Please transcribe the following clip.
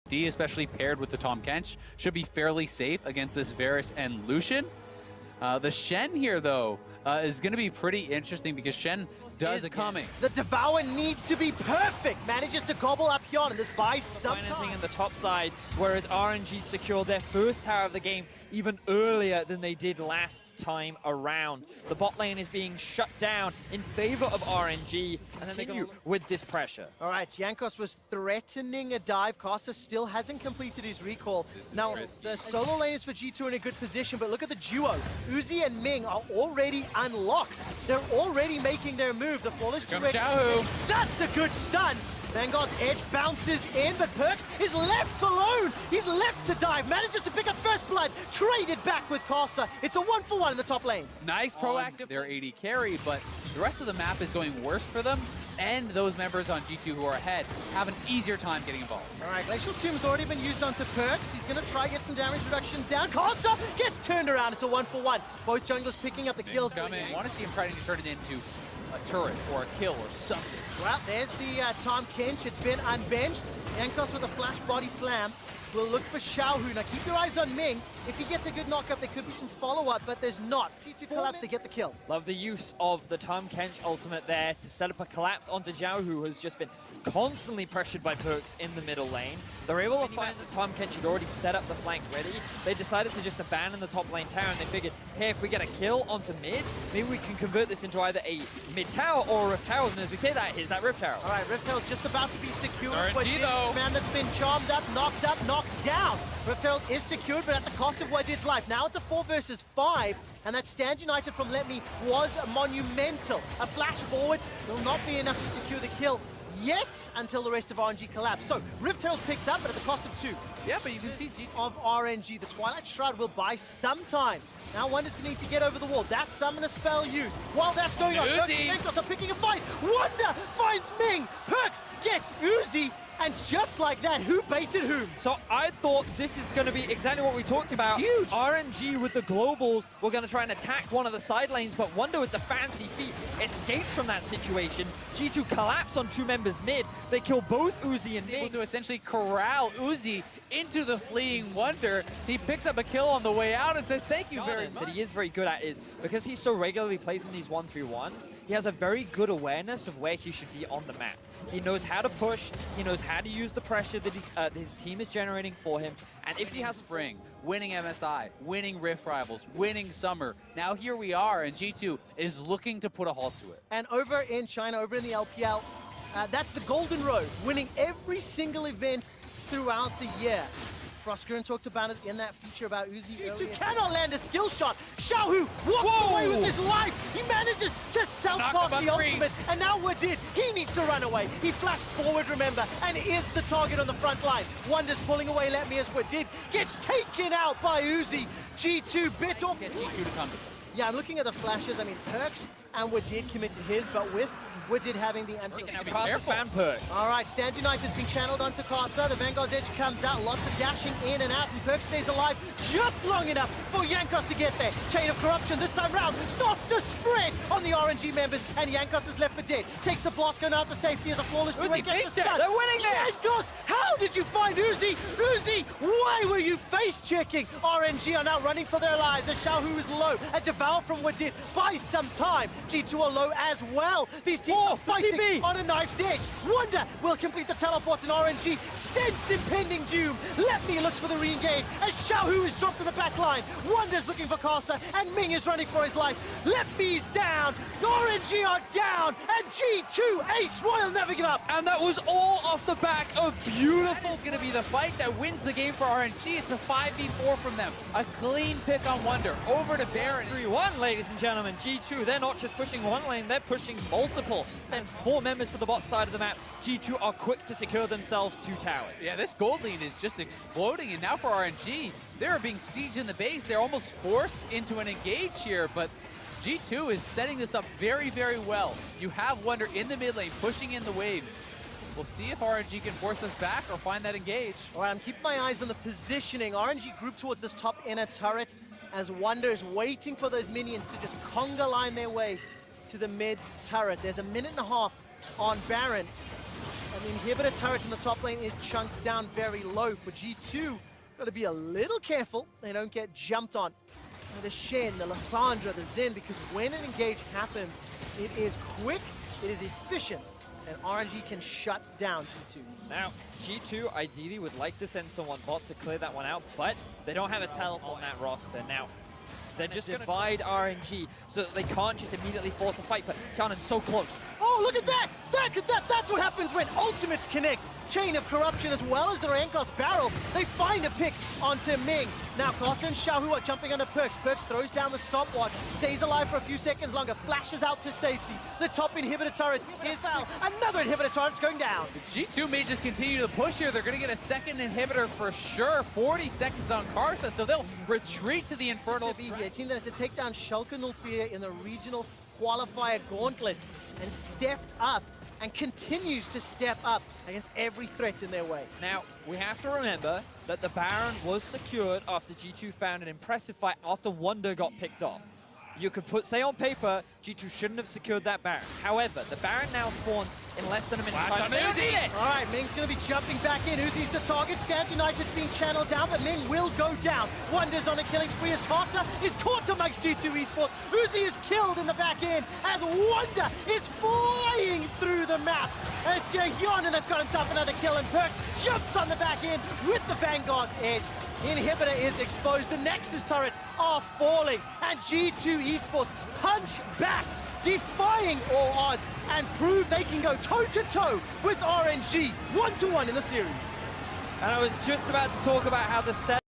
D, especially paired with the Tahm Kench, should be fairly safe against this Varus and Lucian. The Shen here, though, is going to be pretty interesting because Shen is coming. The Devour needs to be perfect. Manages to gobble up Yon, and this buys some time. In the top side, whereas RNG secured their first tower of the game even earlier than they did last time around. The bot lane is being shut down in favor of RNG, and then they continue with this pressure. All right, Jankos was threatening a dive. Costa still hasn't completed his recall. Now, the solo lane is for G2 in a good position, but look at the duo. Uzi and Ming are already unlocked. They're already making their move. The flawless direct. That's a good stun. Vanguard's edge bounces in, but Perkz is left alone. He's left to dive, manages to pick up first blood, traded back with Corsa. It's a 1-for-1 in the top lane. Nice proactive. Their AD carry, but the rest of the map is going worse for them, and those members on G2 who are ahead have an easier time getting involved. All right, Glacial Tomb's already been used onto Perkz. He's going to try get some damage reduction down. Corsa gets turned around. It's a 1-for-1. Both junglers picking up the kills. I want to see him trying to turn it into a turret or a kill or something. Well, there's the Tahm Kench. It's been unbenched. Jankos with a flash body slam. We'll look for Xiaohu. Now keep your eyes on Ming. If he gets a good knockup, there could be some follow-up, but there's not. G2 collapse, they get the kill. Love the use of the Tahm Kench ultimate there to set up a collapse onto Zhao, who has just been constantly pressured by Perkz in the middle lane. They're able to find that Tahm Kench had already set up the flank ready. They decided to just abandon the top lane tower, and they figured, hey, if we get a kill onto mid, maybe we can convert this into either a mid tower or a rift tower. And as we say that, here's that rift tower. All right, rift tower just about to be secured. RNG though. Man that's been charmed up, knocked down. Rift Herald is secured, but at the cost of Wadid's life. Now it's a 4 versus 5, and that stand united from Let Me was monumental. A flash forward will not be enough to secure the kill yet until the rest of RNG collapse. So Rift Herald picked up, but at the cost of 2. Yeah, but you can see of RNG. The Twilight Shroud will buy some time. Now Wonder's going to need to get over the wall. That summoner spell used. While that's going on, Jankos are picking a fight. Wonder finds Ming. Perkz gets Uzi. And just like that, who baited whom? So I thought this is going to be exactly what we talked about. Huge. RNG with the globals were going to try and attack one of the side lanes, but Wonder with the fancy feet escapes from that situation. G2 collapse on 2 members mid. They kill both Uzi and Ming. Able to essentially corral Uzi into the fleeing Wonder. He picks up a kill on the way out and says, thank you very much. That he is very good at is, because he so regularly plays in these 1-3-1s, he has a very good awareness of where he should be on the map. He knows how to push, he knows how to use the pressure that his team is generating for him, and if he has Spring, winning MSI, winning Rift Rivals, winning Summer, now here we are, and G2 is looking to put a halt to it. And over in China, over in the LPL, that's the Golden Road, winning every single event throughout the year. Frostgren talked about it in that feature about Uzi earlier. Cannot land a skill shot. Xiaohu walks away with his life. He manages to self-pass the ultimate, and now Wadid, he needs to run away. He flashed forward, remember, and is the target on the front line. Wonder's pulling away, Let Me as Wadid gets taken out by Uzi. G2 bit off. Get G2 to come to them. Yeah, I'm looking at the flashes. I mean, Perkz and Wadid commit to his, but with Wadid having the answer. All right, Stand United's being channeled onto Casa. The Vanguard's edge comes out, lots of dashing in and out, and Perkz stays alive just long enough for Jankos to get there. Chain of Corruption this time round starts to spread on the RNG members, and Jankos is left for dead. Takes the blast gun out to safety as a flawless Uzi, gets the they're winning this! Jankos, how did you find Uzi? Uzi, why were you face-checking? RNG are now running for their lives. A Xiaohu is low. A Devour from Wadid buys some time. G2 are low as well. These teams are fighting on a knife's edge. Wonder will complete the teleport, and RNG sense impending doom. Let Me looks for the re-engage as Xiaohu is dropped to the back line. Wonder's looking for Casa, and Ming is running for his life. Let Me's down. RNG are down, and G2 Ace Royal never give up. And that was all off the back of beautiful. That is going to be the fight that wins the game for RNG. It's a 5v4 from them. A clean pick on Wonder. Over to Baron. 3-1, ladies and gentlemen. G2, they're not just pushing one lane, they're pushing multiple. And 4 members to the bot side of the map. G2 are quick to secure themselves 2 towers. Yeah, this gold lead is just exploding, and now for RNG, they're being sieged in the base. They're almost forced into an engage here, but G2 is setting this up very, very well. You have Wonder in the mid lane, pushing in the waves. We'll see if RNG can force us back or find that engage. All right, I'm keeping my eyes on the positioning. RNG group towards this top inner turret as Wonder is waiting for those minions to just conga line their way to the mid turret. There's a minute and a half on Baron. And the inhibitor turret in the top lane is chunked down very low for G2. Got to be a little careful they don't get jumped on. The Shen, the Lissandra, the Zen, because when an engage happens, it is quick, it is efficient, and RNG can shut down G2. Now, G2 ideally would like to send someone bot to clear that one out, but they don't have a talent on that roster. Now, they're just going to divide RNG so that they can't just immediately force a fight, but Cannon's so close. Oh, look at that! That's what happens when ultimates connect. Chain of Corruption as well as the Rankos barrel. They find a pick onto Ming. Now, Klaus and Xiaohu are jumping onto Perks. Perks throws down the stopwatch, stays alive for a few seconds longer, flashes out to safety. The top inhibitor turret is foul. Another inhibitor turret's going down. The G2 may just continue to push here. They're going to get a second inhibitor for sure. 40 seconds on Karsa, so they'll retreat to the Infernal. A team that had to take down Schalke 04 in the regional qualifier gauntlet and stepped up and continues to step up against every threat in their way. Now, we have to remember that the Baron was secured after G2 found an impressive fight after Wonder got picked off. You could say on paper, G2 shouldn't have secured that Baron. However, the Baron now spawns in less than a minute. All right, Ming's going to be jumping back in. Uzi's the target. Stand United's being channeled down, but Ming will go down. Wonder's on a killing spree as Karsa is caught amongst G2 Esports. Uzi is killed in the back end as Wonder is flying through the map. And it's Yeon that's got himself another kill, and Perks jumps on the back end with the Vanguard's edge. Inhibitor is exposed, the Nexus turrets are falling, and G2 Esports punch back, defying all odds, and prove they can go toe-to-toe with RNG, 1-1 in the series. And I was just about to talk about how the set